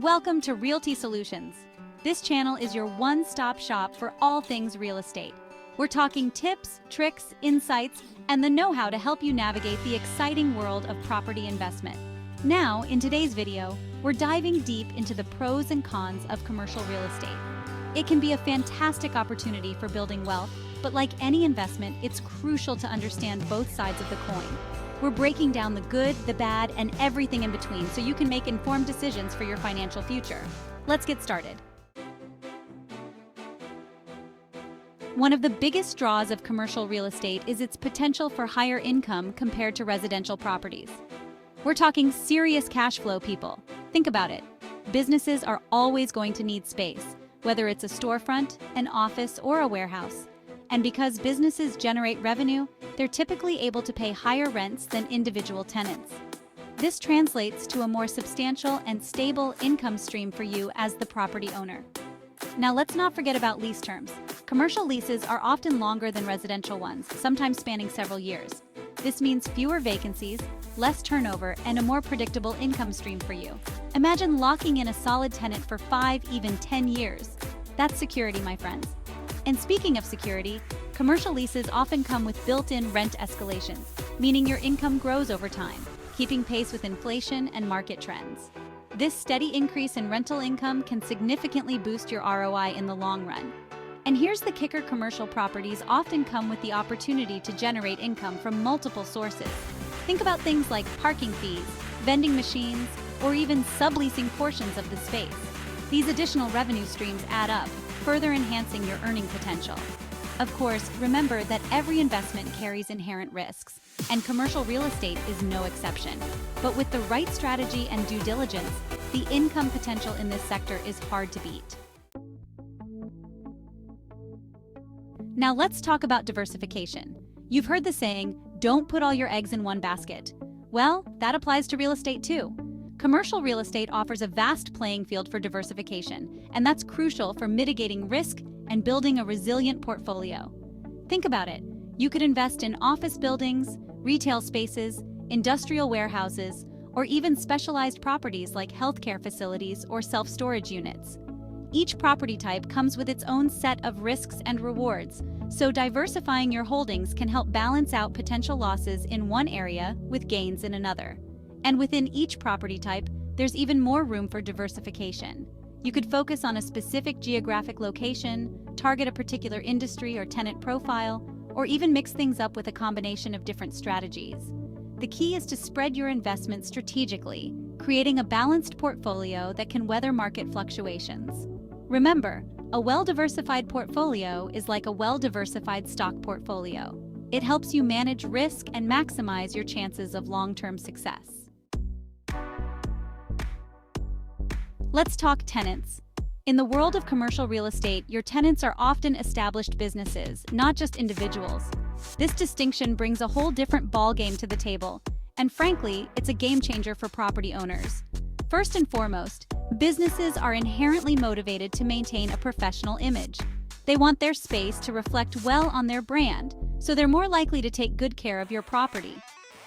Welcome to Realty Solutions. This channel is your one-stop shop for all things real estate. We're talking tips, tricks, insights, and the know-how to help you navigate the exciting world of property investment. Now, in today's video, we're diving deep into the pros and cons of commercial real estate. It can be a fantastic opportunity for building wealth, but like any investment, it's crucial to understand both sides of the coin. We're breaking down the good, the bad, and everything in between so you can make informed decisions for your financial future. Let's get started. One of the biggest draws of commercial real estate is its potential for higher income compared to residential properties. We're talking serious cash flow, people. Think about it. Businesses are always going to need space, whether it's a storefront, an office, or a warehouse. And because businesses generate revenue, they're typically able to pay higher rents than individual tenants. This translates to a more substantial and stable income stream for you as the property owner. Now let's not forget about lease terms. Commercial leases are often longer than residential ones, sometimes spanning several years. This means fewer vacancies, less turnover, and a more predictable income stream for you. Imagine locking in a solid tenant for 5, even 10 years. That's security, my friends. And speaking of security, commercial leases often come with built-in rent escalations, meaning your income grows over time, keeping pace with inflation and market trends. This steady increase in rental income can significantly boost your ROI in the long run. And here's the kicker: commercial properties often come with the opportunity to generate income from multiple sources. Think about things like parking fees, vending machines, or even subleasing portions of the space. These additional revenue streams add up, further enhancing your earning potential. Of course, remember that every investment carries inherent risks, and commercial real estate is no exception. But with the right strategy and due diligence, the income potential in this sector is hard to beat. Now let's talk about diversification. You've heard the saying, don't put all your eggs in one basket. Well, that applies to real estate too. Commercial real estate offers a vast playing field for diversification, and that's crucial for mitigating risk and building a resilient portfolio. Think about it. You could invest in office buildings, retail spaces, industrial warehouses, or even specialized properties like healthcare facilities or self-storage units. Each property type comes with its own set of risks and rewards, so diversifying your holdings can help balance out potential losses in one area with gains in another. And within each property type, there's even more room for diversification. You could focus on a specific geographic location, target a particular industry or tenant profile, or even mix things up with a combination of different strategies. The key is to spread your investments strategically, creating a balanced portfolio that can weather market fluctuations. Remember, a well-diversified portfolio is like a well-diversified stock portfolio. It helps you manage risk and maximize your chances of long-term success. Let's talk tenants. In the world of commercial real estate, your tenants are often established businesses, not just individuals. This distinction brings a whole different ballgame to the table, and frankly, it's a game changer for property owners. First and foremost, businesses are inherently motivated to maintain a professional image. They want their space to reflect well on their brand, so they're more likely to take good care of your property.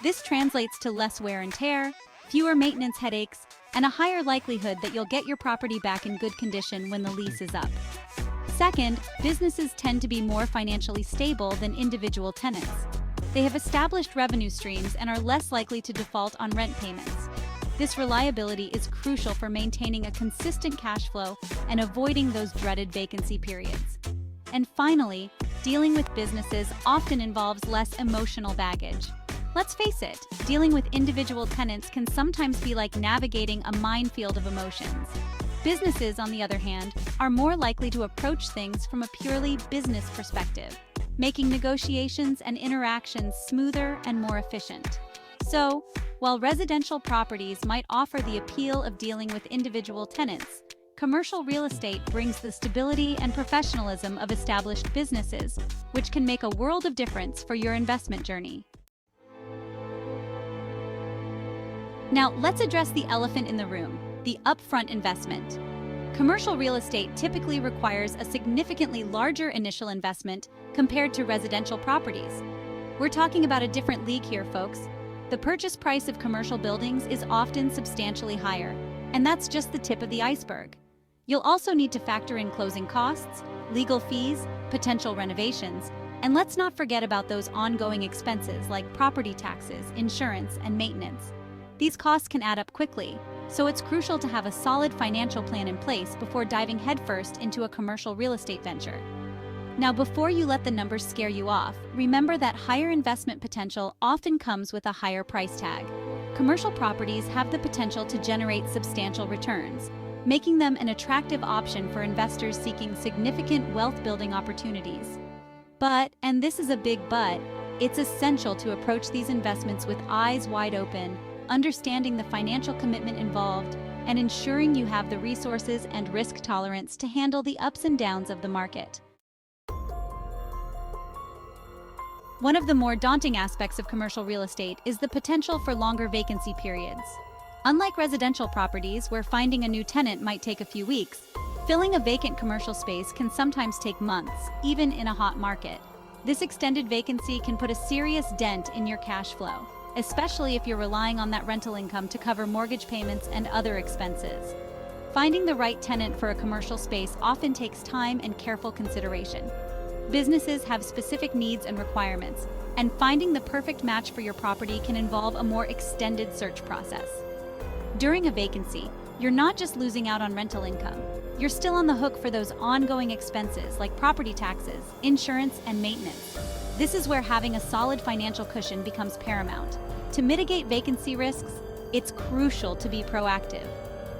This translates to less wear and tear, fewer maintenance headaches, and a higher likelihood that you'll get your property back in good condition when the lease is up. Second, businesses tend to be more financially stable than individual tenants. They have established revenue streams and are less likely to default on rent payments. This reliability is crucial for maintaining a consistent cash flow and avoiding those dreaded vacancy periods. And finally, dealing with businesses often involves less emotional baggage. Let's face it, dealing with individual tenants can sometimes be like navigating a minefield of emotions. Businesses, on the other hand, are more likely to approach things from a purely business perspective, making negotiations and interactions smoother and more efficient. So, while residential properties might offer the appeal of dealing with individual tenants, commercial real estate brings the stability and professionalism of established businesses, which can make a world of difference for your investment journey. Now, let's address the elephant in the room, the upfront investment. Commercial real estate typically requires a significantly larger initial investment compared to residential properties. We're talking about a different league here, folks. The purchase price of commercial buildings is often substantially higher, And that's just the tip of the iceberg. You'll also need to factor in closing costs, legal fees, potential renovations, and let's not forget about those ongoing expenses like property taxes, insurance, and maintenance. These costs can add up quickly, so it's crucial to have a solid financial plan in place before diving headfirst into a commercial real estate venture. Now, before you let the numbers scare you off, remember that higher investment potential often comes with a higher price tag. Commercial properties have the potential to generate substantial returns, making them an attractive option for investors seeking significant wealth-building opportunities. But, and this is a big but, it's essential to approach these investments with eyes wide open, understanding the financial commitment involved, and ensuring you have the resources and risk tolerance to handle the ups and downs of the market. One of the more daunting aspects of commercial real estate is the potential for longer vacancy periods. Unlike residential properties, where finding a new tenant might take a few weeks, filling a vacant commercial space can sometimes take months, even in a hot market. This extended vacancy can put a serious dent in your cash flow, especially if you're relying on that rental income to cover mortgage payments and other expenses. Finding the right tenant for a commercial space often takes time and careful consideration. Businesses have specific needs and requirements, and finding the perfect match for your property can involve a more extended search process. During a vacancy, you're not just losing out on rental income. You're still on the hook for those ongoing expenses like property taxes, insurance, and maintenance. This is where having a solid financial cushion becomes paramount. To mitigate vacancy risks, it's crucial to be proactive.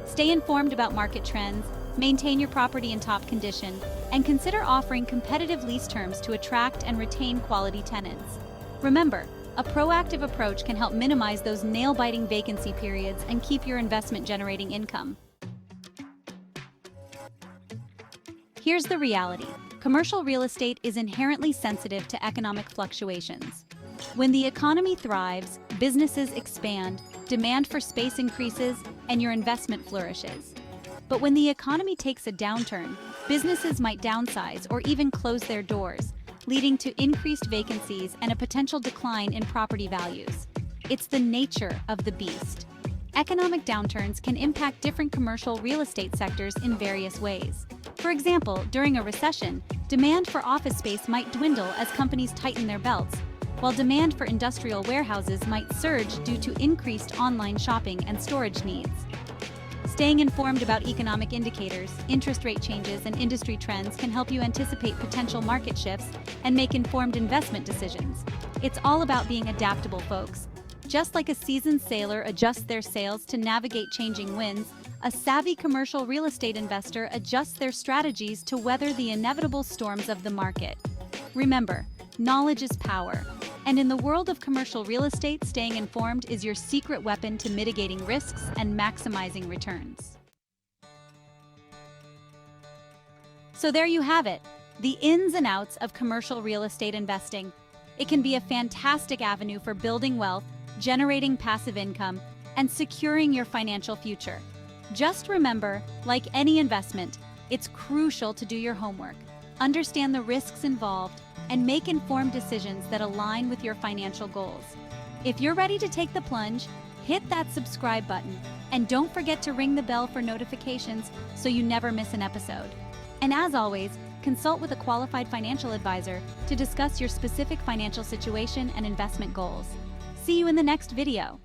Stay informed about market trends, maintain your property in top condition, and consider offering competitive lease terms to attract and retain quality tenants. Remember, a proactive approach can help minimize those nail-biting vacancy periods and keep your investment generating income. Here's the reality. Commercial real estate is inherently sensitive to economic fluctuations. When the economy thrives, businesses expand, demand for space increases, and your investment flourishes. But when the economy takes a downturn, businesses might downsize or even close their doors, leading to increased vacancies and a potential decline in property values. It's the nature of the beast. Economic downturns can impact different commercial real estate sectors in various ways. For example, during a recession, demand for office space might dwindle as companies tighten their belts, while demand for industrial warehouses might surge due to increased online shopping and storage needs. Staying informed about economic indicators, interest rate changes, and industry trends can help you anticipate potential market shifts and make informed investment decisions. It's all about being adaptable, folks. Just like a seasoned sailor adjusts their sails to navigate changing winds, a savvy commercial real estate investor adjusts their strategies to weather the inevitable storms of the market. Remember, knowledge is power. And in the world of commercial real estate, staying informed is your secret weapon to mitigating risks and maximizing returns. So there you have it, the ins and outs of commercial real estate investing. It can be a fantastic avenue for building wealth, generating passive income, and securing your financial future. Just remember, like any investment, it's crucial to do your homework, understand the risks involved, and make informed decisions that align with your financial goals. If you're ready to take the plunge, hit that subscribe button, and don't forget to ring the bell for notifications so you never miss an episode. And as always, consult with a qualified financial advisor to discuss your specific financial situation and investment goals. See you in the next video.